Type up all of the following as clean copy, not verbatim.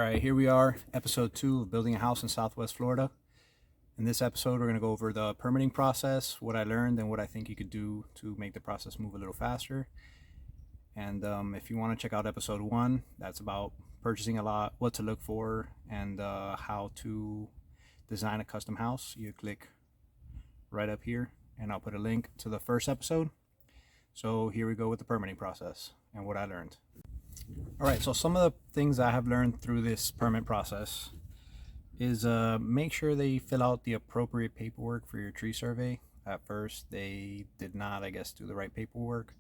All right, here we are, episode 2 of building a house in Southwest Florida. In this episode, we're going to go over the permitting process, what I learned, and what I think you could do to make the process move a little faster. And if you want to check out episode 1, that's about purchasing a lot, what to look for, and how to design a custom house. You click right up here, and I'll put a link to the first episode. So here we go with the permitting process and what I learned. All right, so some of the things I have learned through this permit process is make sure they fill out the appropriate paperwork for your tree survey. At first, they did not, I guess, do the right paperwork.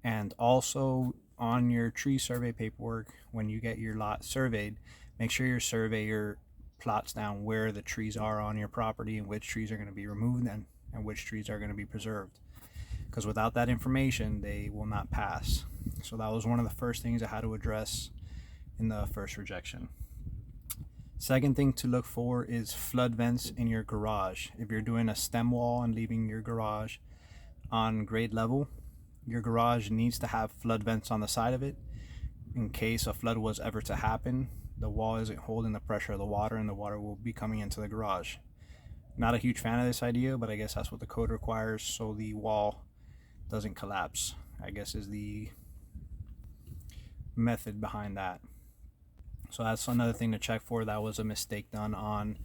And also on your tree survey paperwork, when you get your lot surveyed, make sure your surveyor plots down where the trees are on your property and which trees are going to be removed and which trees are going to be preserved. Because without that information, they will not pass. So that was one of the first things I had to address in the first rejection. Second thing to look for is flood vents in your garage. If you're doing a stem wall and leaving your garage on grade level, your garage needs to have flood vents on the side of it. In case a flood was ever to happen, the wall isn't holding the pressure of the water and the water will be coming into the garage. Not a huge fan of this idea, but I guess that's what the code requires so the wall doesn't collapse, I guess is the method behind that. So that's another thing to check for. That was a mistake done on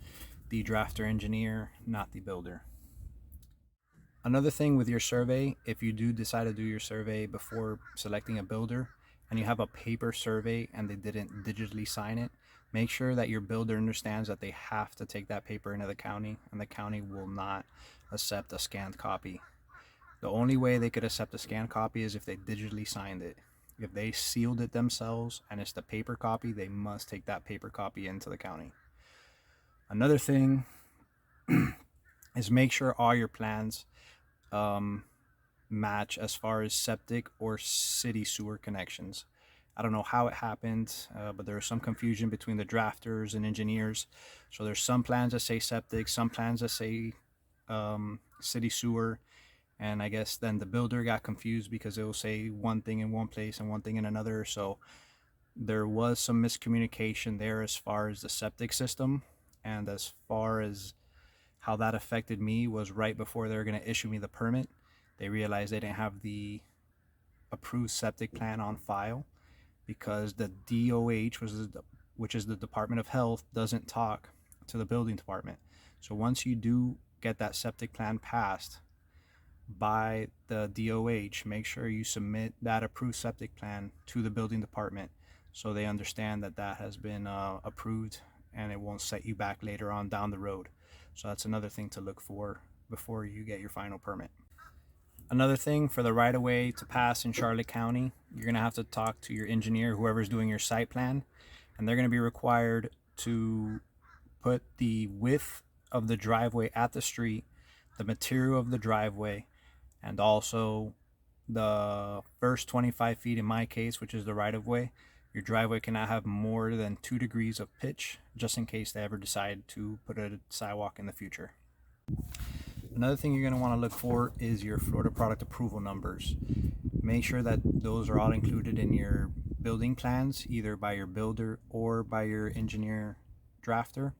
the drafter engineer, not the builder. Another thing with your survey, if you do decide to do your survey before selecting a builder and you have a paper survey and they didn't digitally sign it, make sure that your builder understands that they have to take that paper into the county and the county will not accept a scanned copy. The only way they could accept a scanned copy is if they digitally signed it. If they sealed it themselves and it's the paper copy, they must take that paper copy into the county. Another thing is make sure all your plans match as far as septic or city sewer connections. I don't know how it happened, but there was some confusion between the drafters and engineers. So there's some plans that say septic, some plans that say city sewer. And I guess then the builder got confused because it will say one thing in one place and one thing in another. So there was some miscommunication there as far as the septic system. And as far as how that affected me was right before they were going to issue me the permit. They realized they didn't have the approved septic plan on file because the DOH, which is the Department of Health, doesn't talk to the building department. So once you do get that septic plan passed by the DOH, make sure you submit that approved septic plan to the building department so they understand that that has been approved and it won't set you back later on down the road. So that's another thing to look for before you get your final permit. Another thing, for the right-of-way to pass in Charlotte County, you're going to have to talk to your engineer, whoever's doing your site plan, and they're going to be required to put the width of the driveway at the street, the material of the driveway, and also the first 25 feet in my case, which is the right-of-way. Your driveway cannot have more than 2 degrees of pitch, just in case they ever decide to put a sidewalk in the future. Another thing you're going to want to look for is your Florida product approval numbers. Make sure that those are all included in your building plans, either by your builder or by your engineer drafter.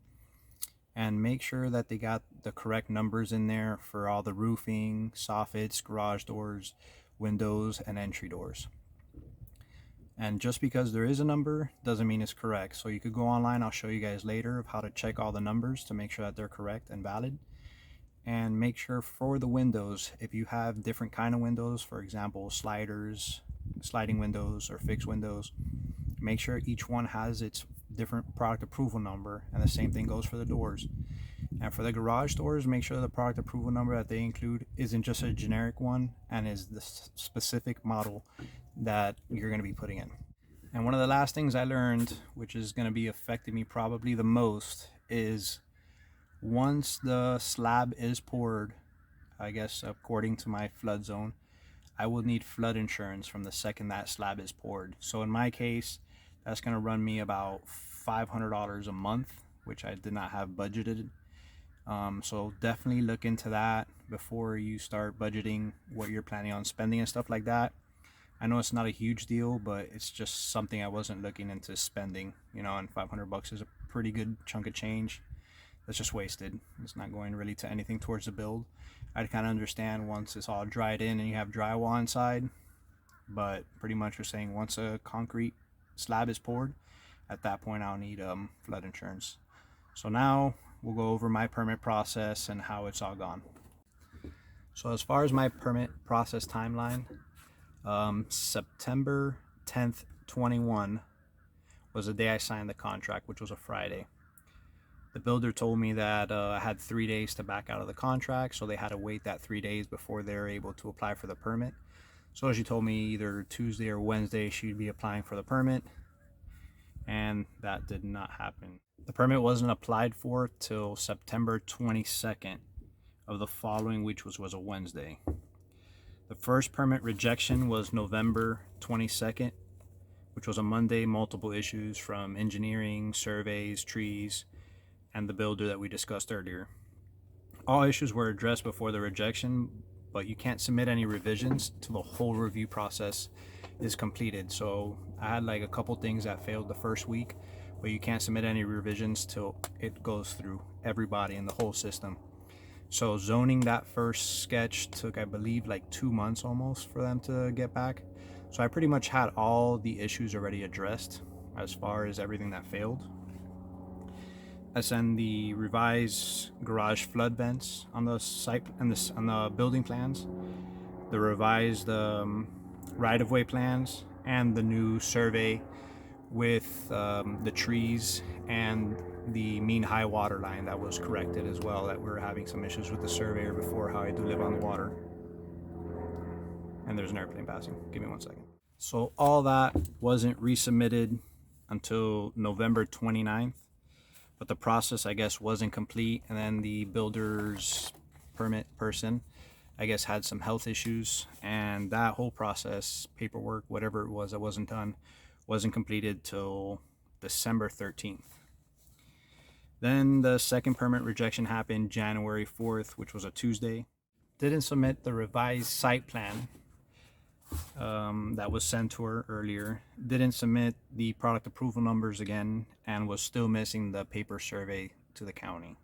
And make sure that they got the correct numbers in there for all the roofing, soffits, garage doors, windows, and entry doors. And just because there is a number doesn't mean it's correct. So you could go online, I'll show you guys later of how to check all the numbers to make sure that they're correct and valid. And make sure for the windows, if you have different kind of windows, for example, sliders, sliding windows, or fixed windows, make sure each one has its different product approval number, and the same thing goes for the doors. And for the garage doors, make sure the product approval number that they include isn't just a generic one and is the specific model that you're going to be putting in. And one of the last things I learned, which is going to be affecting me probably the most, is once the slab is poured, I guess according to my flood zone, I will need flood insurance from the second that slab is poured. So in my case, that's going to run me about $500 a month, which I did not have budgeted. So definitely look into that before you start budgeting what you're planning on spending and stuff like that. I know it's not a huge deal, but it's just something I wasn't looking into spending, you know, and $500 is a pretty good chunk of change that's just wasted. It's not going really to anything towards the build. I'd kind of understand once it's all dried in and you have drywall inside, but pretty much we're saying once a concrete slab is poured, at that point I'll need flood insurance. So now we'll go over my permit process and how it's all gone. So as far as my permit process timeline, September 10th, 21 was the day I signed the contract, which was a Friday. The builder told me that I had 3 days to back out of the contract, so they had to wait that 3 days before they were able to apply for the permit. So she told me either Tuesday or Wednesday she'd be applying for the permit, and that did not happen. The permit wasn't applied for till September 22nd of the following, which was a Wednesday. The first permit rejection was November 22nd, which was a Monday. Multiple issues from engineering, surveys, trees, and the builder that we discussed earlier. All issues were addressed before the rejection, but you can't submit any revisions till the whole review process is completed. So I had like a couple things that failed the first week, but you can't submit any revisions till it goes through everybody in the whole system. So zoning that first sketch took, I believe, like 2 months almost for them to get back. So I pretty much had all the issues already addressed as far as everything that failed. I sent the revised garage flood vents on the site and on the building plans, the revised right-of-way plans, and the new survey with the trees and the mean high water line that was corrected as well, that we were having some issues with the surveyor before, how I do live on the water. And there's an airplane passing. Give me 1 second. So all that wasn't resubmitted until November 29th, but the process, I guess, wasn't complete. And then the builder's permit person, I guess, had some health issues, and that whole process, paperwork, whatever it was that wasn't done, wasn't completed till December 13th. Then the second permit rejection happened January 4th, which was a Tuesday. Didn't submit the revised site plan that was sent to her earlier. Didn't submit the product approval numbers again, and was still missing the paper survey to the county.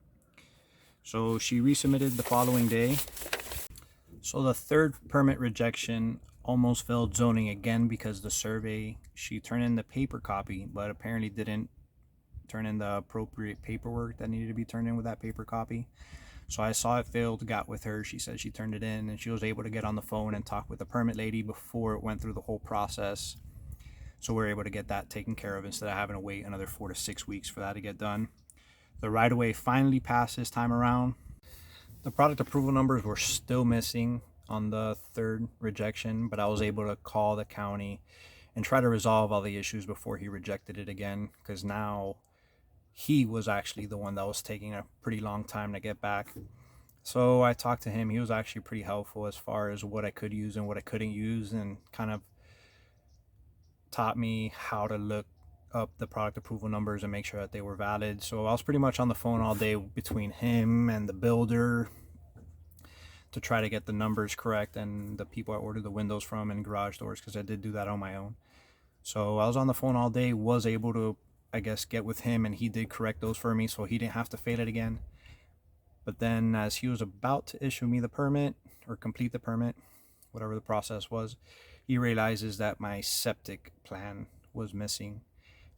So she resubmitted the following day. So the third permit rejection almost failed zoning again because the survey, she turned in the paper copy, but apparently didn't turn in the appropriate paperwork that needed to be turned in with that paper copy. So I saw it failed, got with her. She said she turned it in, and she was able to get on the phone and talk with the permit lady before it went through the whole process. So we're able to get that taken care of instead of having to wait another 4 to 6 weeks for that to get done. The right-of-way finally passed this time around. The product approval numbers were still missing on the third rejection, but I was able to call the county and try to resolve all the issues before he rejected it again, because now he was actually the one that was taking a pretty long time to get back. So I talked to him. He was actually pretty helpful as far as what I could use and what I couldn't use, and kind of taught me how to look up the product approval numbers and make sure that they were valid. So I was pretty much on the phone all day between him and the builder to try to get the numbers correct, and the people I ordered the windows from and garage doors, because I did do that on my own. So I was on the phone all day, was able to, I guess, get with him, and he did correct those for me, so he didn't have to fail it again. But then as he was about to issue me the permit, or complete the permit, whatever the process was, he realizes that my septic plan was missing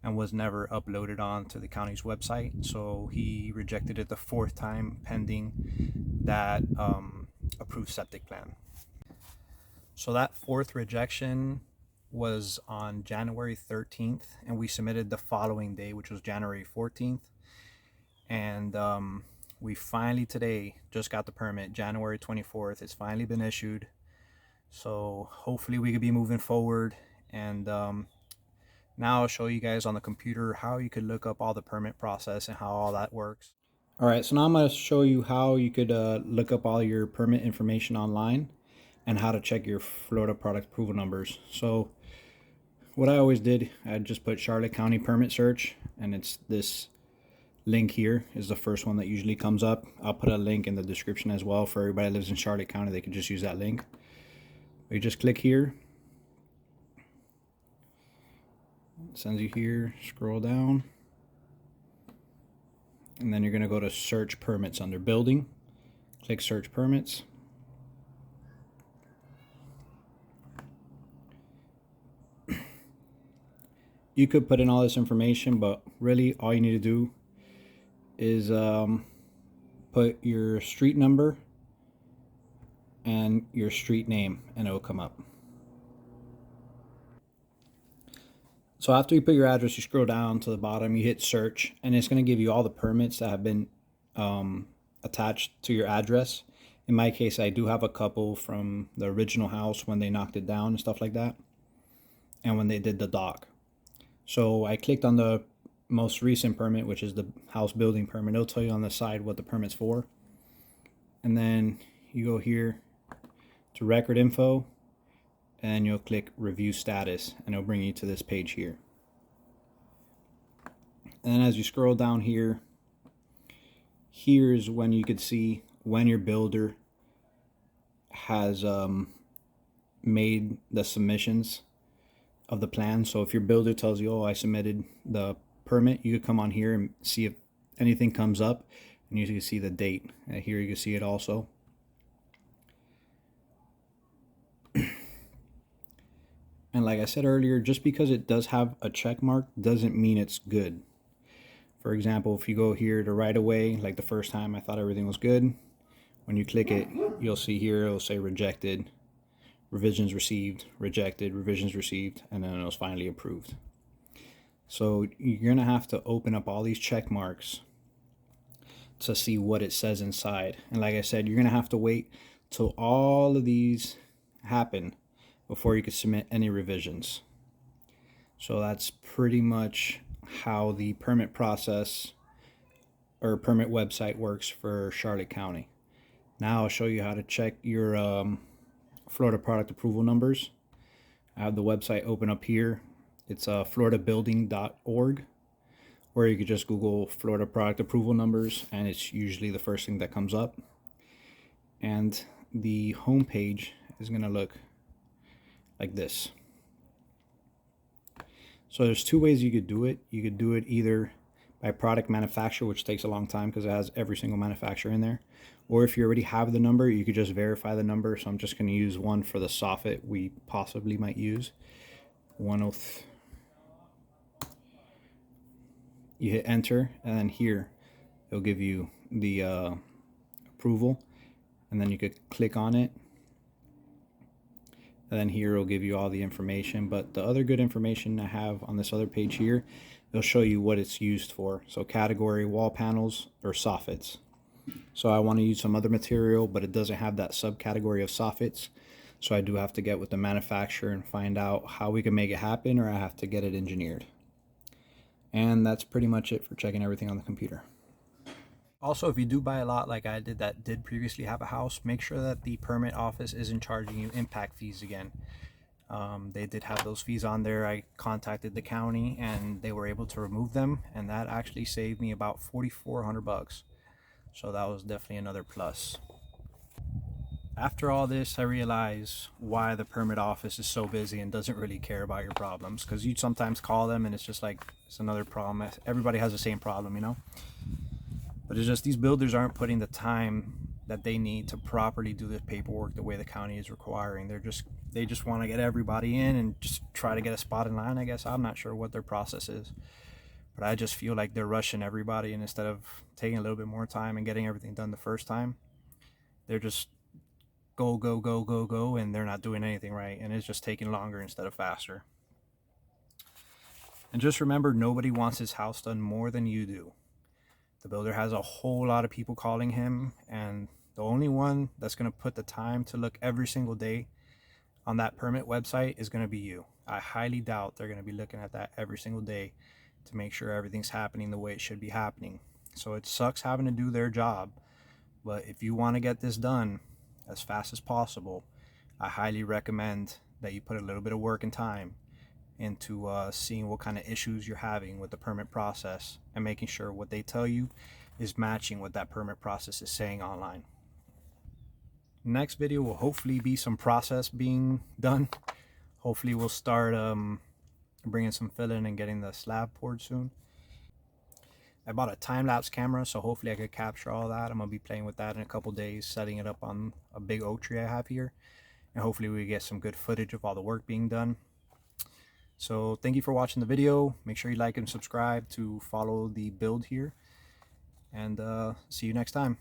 and was never uploaded onto the county's website. So he rejected it the fourth time pending that approved septic plan. So that fourth rejection was on January 13th, and we submitted the following day, which was January 14th. And we finally today just got the permit, January 24th. It's finally been issued. So hopefully we could be moving forward. And now I'll show you guys on the computer how you could look up all the permit process and how all that works. All right, so now I'm going to show you how you could look up all your permit information online and how to check your Florida product approval numbers. So what I always did, I just put Charlotte County permit search, and it's this link here is the first one that usually comes up. I'll put a link in the description as well for everybody that lives in Charlotte County. They can just use that link. You just click here, It sends you here, scroll down, and then you're going to go to search permits under building. Click search permits. You could put in all this information, but really all you need to do is put your street number and your street name, and it will come up. So after you put your address, you scroll down to the bottom, you hit search, and it's going to give you all the permits that have been attached to your address. In my case, I do have a couple from the original house when they knocked it down and stuff like that, and when they did the dock. So I clicked on the most recent permit, which is the house building permit. It'll tell you on the side what the permit's for. And then you go here to record info, and you'll click review status, and it'll bring you to this page here. And then as you scroll down here, here's when you could see when your builder has made the submissions of the plan. So if your builder tells you, oh, I submitted the permit, you could come on here and see if anything comes up, and you can see the date. Here you can see it also. And like I said earlier, just because it does have a check mark doesn't mean it's good. For example, if you go here to right away, like the first time I thought everything was good, when you click it, you'll see here it'll say rejected, revisions received, rejected, revisions received, and then it was finally approved. So you're gonna have to open up all these check marks to see what it says inside. And like I said, you're gonna have to wait till all of these happen before you can submit any revisions. So that's pretty much how the permit process or permit website works for Charlotte County. Now I'll show you how to check your Florida product approval numbers. I have the website open up here. It's floridabuilding.org, or you could just Google Florida product approval numbers, and it's usually the first thing that comes up. And the home page is going to look like this. So there's two ways you could do it. You could do it either by product manufacturer, which takes a long time because it has every single manufacturer in there. Or if you already have the number, you could just verify the number. So I'm just going to use one for the soffit we possibly might use. 103. You hit enter, and then here it'll give you the approval, and then you could click on it. And then here it'll give you all the information. But the other good information I have on this other page here, it'll show you what it's used for. So category, wall panels, or soffits. So I want to use some other material, but it doesn't have that subcategory of soffits. So I do have to get with the manufacturer and find out how we can make it happen, or I have to get it engineered. And that's pretty much it for checking everything on the computer. Also, if you do buy a lot like I did that did previously have a house, make sure that the permit office isn't charging you impact fees again. They did have those fees on there. I contacted the county and they were able to remove them, and that actually saved me about $4,400. So that was definitely another plus. After all this, I realize why the permit office is so busy and doesn't really care about your problems, because you sometimes call them and it's just like it's another problem. Everybody has the same problem, you know. But it's just these builders aren't putting the time that they need to properly do the paperwork the way the county is requiring. They just want to get everybody in and just try to get a spot in line, I guess. I'm not sure what their process is, but I just feel like they're rushing everybody, and instead of taking a little bit more time and getting everything done the first time, they're just go, go, go, go, go, and they're not doing anything right, and it's just taking longer instead of faster. And just remember, nobody wants his house done more than you do. The builder has a whole lot of people calling him, and the only one that's going to put the time to look every single day on that permit website is going to be you. I highly doubt they're going to be looking at that every single day to make sure everything's happening the way it should be happening. So it sucks having to do their job, but if you want to get this done as fast as possible, I highly recommend that you put a little bit of work and time into seeing what kind of issues you're having with the permit process and making sure what they tell you is matching what that permit process is saying online. Next video will hopefully be some process being done. Hopefully we'll start bringing some filling and getting the slab poured soon. I bought a time-lapse camera, so hopefully I could capture all that. I'm gonna be playing with that in a couple days, setting it up on a big oak tree I have here, and hopefully we get some good footage of all the work being done. So thank you for watching the video. Make sure you like and subscribe to follow the build here, and see you next time.